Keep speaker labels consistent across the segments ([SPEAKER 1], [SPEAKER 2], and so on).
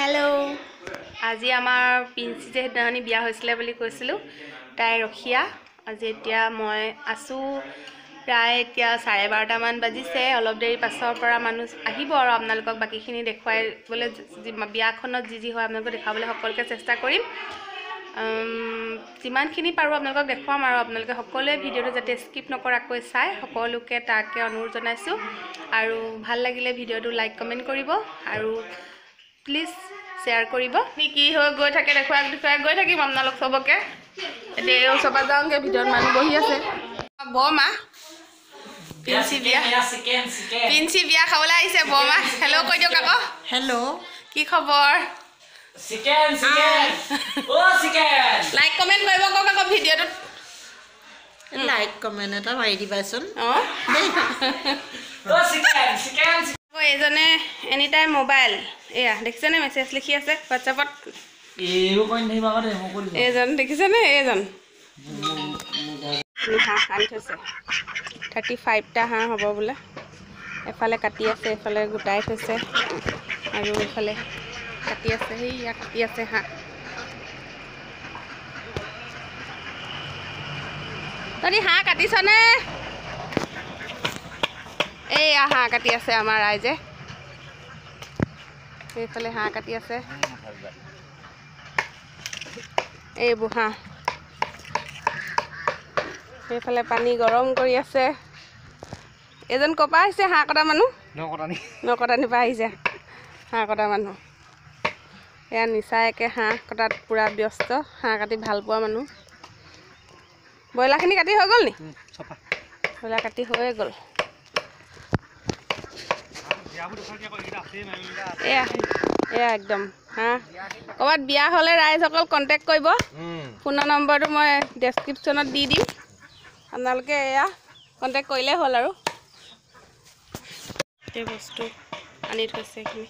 [SPEAKER 1] Hello আজি আমাৰ পিন্সি যে হেদানি বিয়া হৈছিলে বুলি কৈছিলো তাই ৰখিয়া আজি এতিয়া মই আছো প্ৰায় এতিয়া 12:30 মান বাজিছে অলপ দেৰি পাছৰ পৰা মানুহ আহিব আৰু আপোনালোকক বাকিখিনি দেখুৱাই বলে বিয়াখনত যি হয় আপোনালোকক দেখাবলৈ সকলোকে চেষ্টা কৰিম যিমানখিনি পাৰো আপোনালোকক দেখুৱাম আৰু আপোনালোকে সকলোৱে ভিডিওটো যাতে স্কিপ নকৰাকৈ চাই সকলোকে তাকে অনুৰোধ জনাইছো আৰু ভাল লাগিলে ভিডিওটো লাইক কমেন্ট কৰিব আৰু প্লিজ शेयर करिबो नी की हो गय থাকে দেখুৱাই গৈ থাকিম আপোনালোক সবকে এও সবা যাওঁগে ভিডিওত মানুহ বহি আছে বমা পিন্সি বিয়া খাবলৈ আহিছে বমা হেল্ল কৈ দিও কাক
[SPEAKER 2] हेलो
[SPEAKER 1] কি খবৰ
[SPEAKER 3] চিকেন ও চিকেন
[SPEAKER 1] লাইক কমেন্ট কৰিব কাক ভিডিওটো
[SPEAKER 2] लाइक कमेन्ट এটা মাৰি দিবাচোন
[SPEAKER 1] ও
[SPEAKER 3] চিকেন
[SPEAKER 1] এজনে এনি টাইম মোবাইল এয়া দেখিছেনে মেছেজ লিখি আছে WhatsAppত
[SPEAKER 3] এও কই নহিবা কৰে মই কৰি
[SPEAKER 1] এজন দেখিছেনে এজন হাঁহ আনি থৈছে 35টা হাঁহ হ'ব বোলে এফালে কাটি আছে এফালে গোটাই থৈছে আৰু এফালে কাটি আছে হেইয়া কাটি আছে হাঁহ তনি হাঁহ কাটিছনে এই হাঁহ কাটি আছে আমাৰ ৰাইজে এইফালে হাঁহ কাটি আছে এই বুহা এইফালে পানী গৰম কৰি আছে এজন কপা আহিছে হাঁহ কটা মানুহ নকটানি পা আহিছে হাঁহ কটা মানুহ এয়া নিচা একে হাঁহ কটাত পুৰা ব্যস্ত হাঁহ কাটি ভাল পোৱা মানুহ বইলাখিনি কাটি হৈ গ'ল নি বইলা কাটি হৈ গ'ল এয়া একদম হাঁহ ক'ৰবাত বিয়া হ'লে ৰাইজসকল কণ্টেক্ট কৰিব ফোনৰ নম্বৰটো মই ডেছক্ৰিপশ্যনত দি দিম আপোনালোকে এয়া কণ্টেক্ট কৰিলে হ'ল আৰু এই বস্তু আনি থৈছে এইখিনি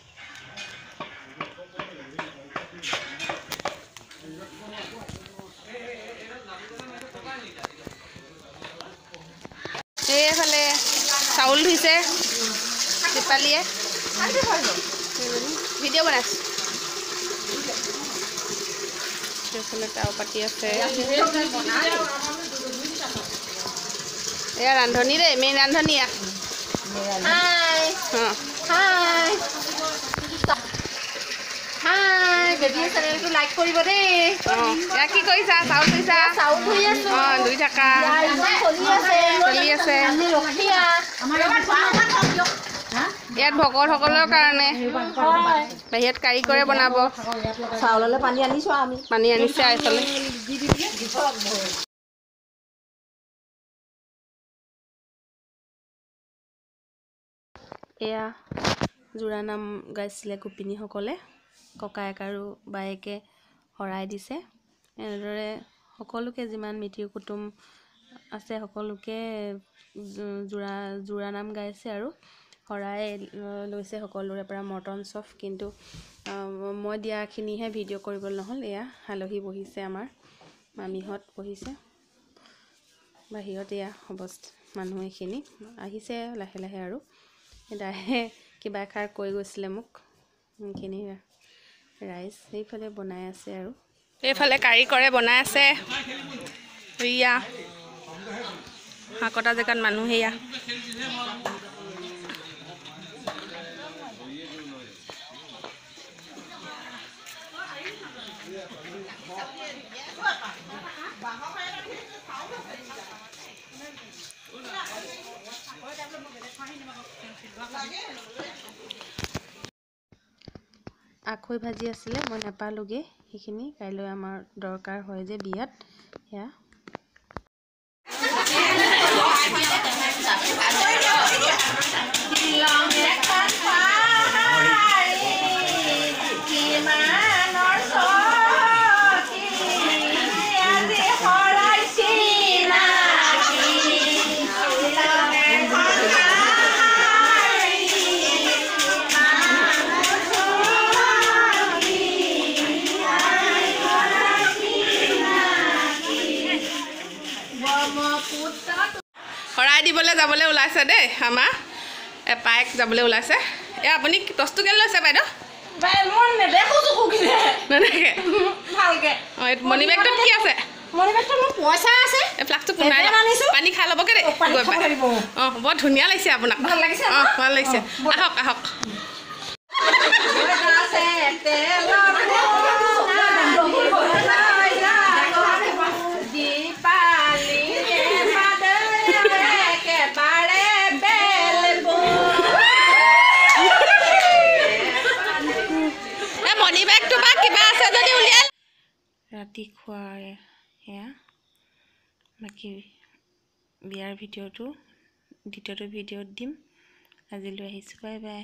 [SPEAKER 1] এইফালে চাউল ধুইছে দীপালীয়ে ভিডিঅ' বনাইছে এইফালে তাও পাতি আছে এয়া ৰান্ধনি দেই মেইন ৰান্ধনি
[SPEAKER 4] বেবী চেনেলটো লাইক কৰিব দেই
[SPEAKER 1] এয়া কি কৰিছা চাউল ধুইছা
[SPEAKER 4] চাউল ধুই আছো
[SPEAKER 1] ধুই থাকা চলি আছে ইয়াত ভকতসকলৰ কাৰণে বাহিৰত কাৰিকৰে বনাব
[SPEAKER 4] চাউললৈ পানী আনিছো আমি
[SPEAKER 1] পানী আনিছে এইফালে এয়া জোৰা নাম গাইছিলে গোপিনীসকলে ককায়েক আৰু বায়েকে হৰাই দিছে এনেদৰে সকলোকে যিমান মিতিৰ কুটুম আছে সকলোকে জোৰা নাম গাইছে আৰু হৰাই লৈছে সকলোৰে পৰা মৰ্টন চফ কিন্তু মই দিয়াখিনিহে ভিডিঅ' কৰিবলৈ নহ'ল এয়া আলহী বহিছে আমাৰ মামীহঁত বহিছে বাহিৰত এয়া অৱস্থা মানুহ এখিনি আহিছে লাহে লাহে আৰু দাহে কিবা এষাৰ কৈ গৈছিলে মোক এইখিনি ৰাইচ সেইফালে বনাই আছে আৰু এইফালে কাৰিকৰে বনাই আছে এয়া হাঁহ কটা জেগাত মানুহ এয়া আখৈ ভাজি আছিলে মই নাপালোগে সেইখিনি কাইলৈ আমাৰ দৰকাৰ হয় যে বিয়াত সেয়া হৰাই দিবলৈ যাবলৈ ওলাইছে দেই আমাৰ পায়েক যাবলৈ ওলাইছে এ আপুনি টচটো কেলে লৈছে বাইদেউ
[SPEAKER 4] মই নেদেখো চকু কিনে
[SPEAKER 1] নেদেখে
[SPEAKER 4] ভালকে
[SPEAKER 1] অঁ এই মণি বেগটোত কি আছে
[SPEAKER 4] মণি বেগটোত মোৰ পইচা আছে
[SPEAKER 1] এই ফ্লাক্সটো পোনাই
[SPEAKER 4] সেইটোৱে আনিছোঁ।
[SPEAKER 1] পানী খাই ল'বগৈ দেই
[SPEAKER 4] পানী
[SPEAKER 1] গৈ
[SPEAKER 4] খাব
[SPEAKER 1] পাই
[SPEAKER 4] লাগিব।
[SPEAKER 1] অঁ বৰ ধুনীয়া লাগিছে আপোনাক
[SPEAKER 4] ভাল লাগিছে ন?
[SPEAKER 1] অঁ ভাল লাগিছে আহক আহক এই মণি বেগটো বা কিবা আছে যদি উলিয়াই ৰাতি খোৱাৰ সেয়া বাকী বিয়াৰ ভিডিঅ'টো দ্বিতীয়টো ভিডিঅ'ত দিম আজিলৈ আহিছোঁ বাই বাই